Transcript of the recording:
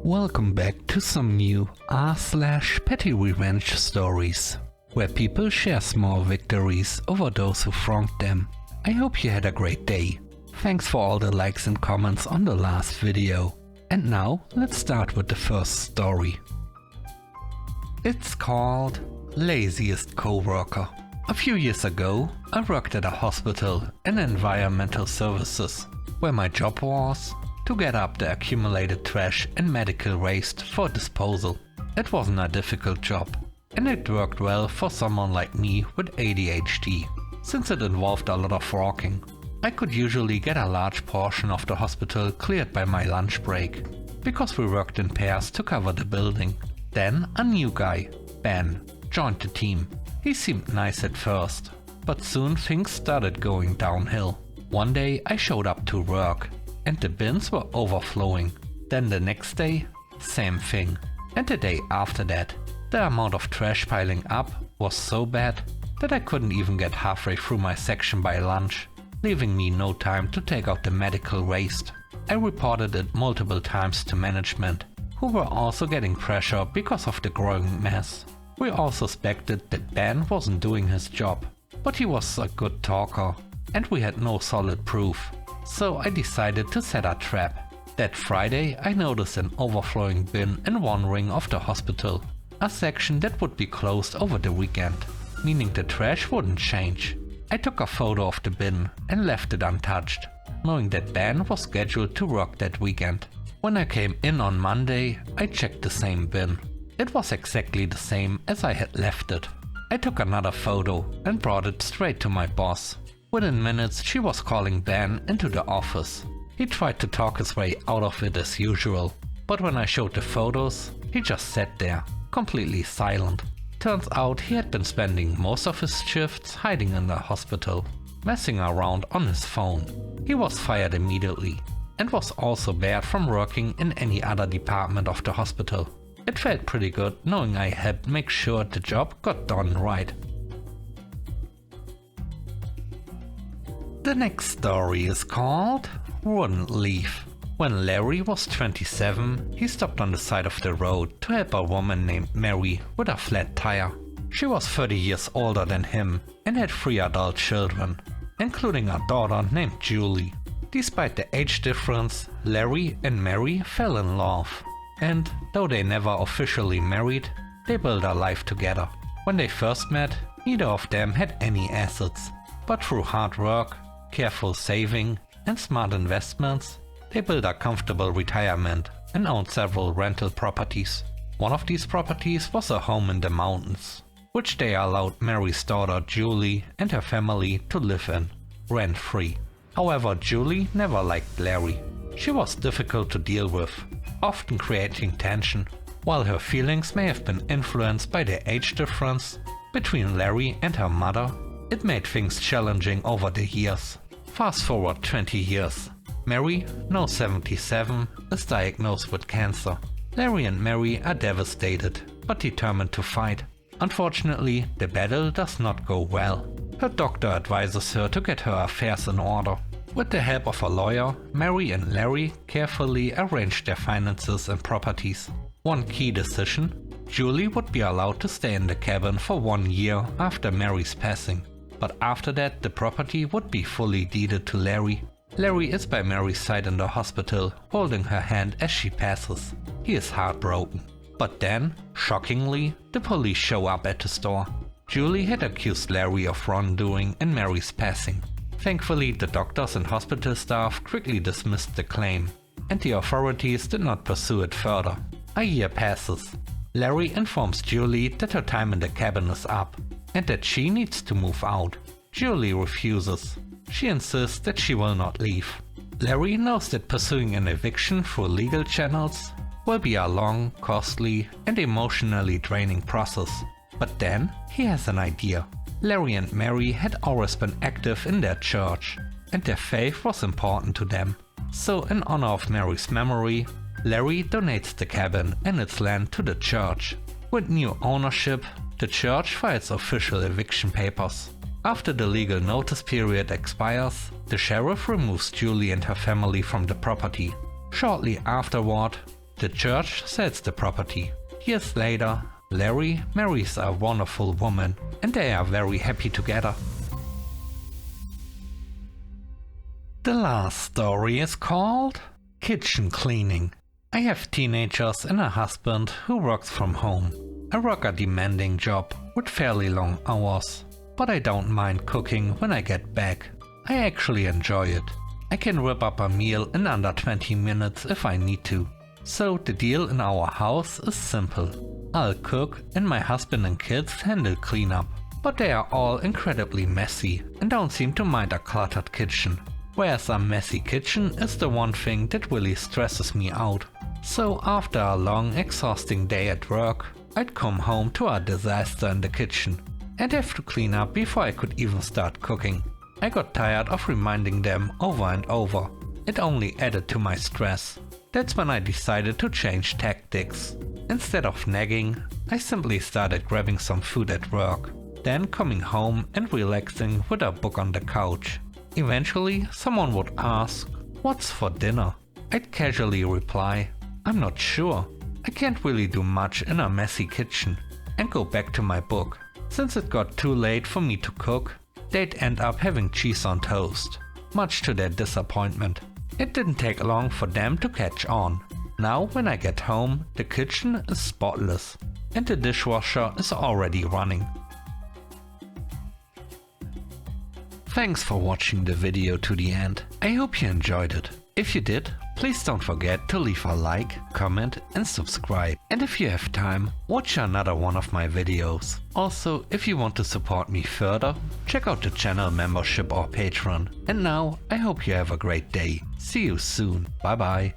Welcome back to some new r/PettyRevenge stories, where people share small victories over those who wronged them. I hope you had a great day. Thanks for all the likes and comments on the last video. And now let's start with the first story. It's called Laziest Coworker. A few years ago, I worked at a hospital in environmental services, where my job was to get up the accumulated trash and medical waste for disposal. It wasn't a difficult job, and it worked well for someone like me with ADHD, since it involved a lot of walking. I could usually get a large portion of the hospital cleared by my lunch break, because we worked in pairs to cover the building. Then a new guy, Ben, joined the team. He seemed nice at first, but soon things started going downhill. One day I showed up to work, and the bins were overflowing. Then the next day, same thing. And the day after that, the amount of trash piling up was so bad that I couldn't even get halfway through my section by lunch, leaving me no time to take out the medical waste. I reported it multiple times to management, who were also getting pressure because of the growing mess. We all suspected that Ben wasn't doing his job, but he was a good talker, and we had no solid proof. So I decided to set a trap. That Friday I noticed an overflowing bin in one ring of the hospital, a section that would be closed over the weekend, meaning the trash wouldn't change. I took a photo of the bin and left it untouched, knowing that Ben was scheduled to work that weekend. When I came in on Monday, I checked the same bin. It was exactly the same as I had left it. I took another photo and brought it straight to my boss. Within minutes she was calling Ben into the office. He tried to talk his way out of it as usual, but when I showed the photos, he just sat there, completely silent. Turns out he had been spending most of his shifts hiding in the hospital, messing around on his phone. He was fired immediately, and was also barred from working in any other department of the hospital. It felt pretty good knowing I had made sure the job got done right. The next story is called Wouldn't Leave. When Larry was 27, he stopped on the side of the road to help a woman named Mary with a flat tire. She was 30 years older than him and had 3 adult children, including a daughter named Julie. Despite the age difference, Larry and Mary fell in love, and though they never officially married, they built a life together. When they first met, neither of them had any assets, but through hard work, careful saving, and smart investments, they built a comfortable retirement and owned several rental properties. One of these properties was a home in the mountains, which they allowed Mary's daughter Julie and her family to live in, rent-free. However, Julie never liked Larry. She was difficult to deal with, often creating tension. While her feelings may have been influenced by the age difference between Larry and her mother, it made things challenging over the years. Fast forward 20 years. Mary, now 77, is diagnosed with cancer. Larry and Mary are devastated, but determined to fight. Unfortunately, the battle does not go well. Her doctor advises her to get her affairs in order. With the help of a lawyer, Mary and Larry carefully arrange their finances and properties. One key decision: Julie would be allowed to stay in the cabin for 1 year after Mary's passing. But after that, the property would be fully deeded to Larry. Larry is by Mary's side in the hospital, holding her hand as she passes. He is heartbroken. But then, shockingly, the police show up at the store. Julie had accused Larry of wrongdoing in Mary's passing. Thankfully, the doctors and hospital staff quickly dismissed the claim, and the authorities did not pursue it further. A year passes. Larry informs Julie that her time in the cabin is up, and that she needs to move out. Julie refuses. She insists that she will not leave. Larry knows that pursuing an eviction through legal channels will be a long, costly, and emotionally draining process. But then he has an idea. Larry and Mary had always been active in their church, and their faith was important to them. So in honor of Mary's memory, Larry donates the cabin and its land to the church. With new ownership, the church files official eviction papers. After the legal notice period expires, the sheriff removes Julie and her family from the property. Shortly afterward, The church sells the property. Years later, Larry marries a wonderful woman and they are very happy together. The last story is called Kitchen Cleaning. I have teenagers and a husband who works from home. I work a demanding job with fairly long hours, but I don't mind cooking when I get back. I actually enjoy it. I can whip up a meal in under 20 minutes if I need to. So the deal in our house is simple. I'll cook and my husband and kids handle cleanup, but they are all incredibly messy and don't seem to mind a cluttered kitchen. Whereas a messy kitchen is the one thing that really stresses me out. So after a long, exhausting day at work, I'd come home to a disaster in the kitchen and have to clean up before I could even start cooking. I got tired of reminding them over and over. It only added to my stress. That's when I decided to change tactics. Instead of nagging, I simply started grabbing some food at work, then coming home and relaxing with a book on the couch. Eventually, someone would ask, "What's for dinner?" I'd casually reply, "I'm not sure. I can't really do much in a messy kitchen," and go back to my book. Since it got too late for me to cook, they'd end up having cheese on toast, much to their disappointment. It didn't take long for them to catch on. Now when I get home, the kitchen is spotless and the dishwasher is already running. Thanks for watching the video to the end. I hope you enjoyed it. If you did, please don't forget to leave a like, comment and subscribe. And if you have time, watch another one of my videos. Also, if you want to support me further, check out the channel membership or Patreon. And now, I hope you have a great day. See you soon. Bye bye.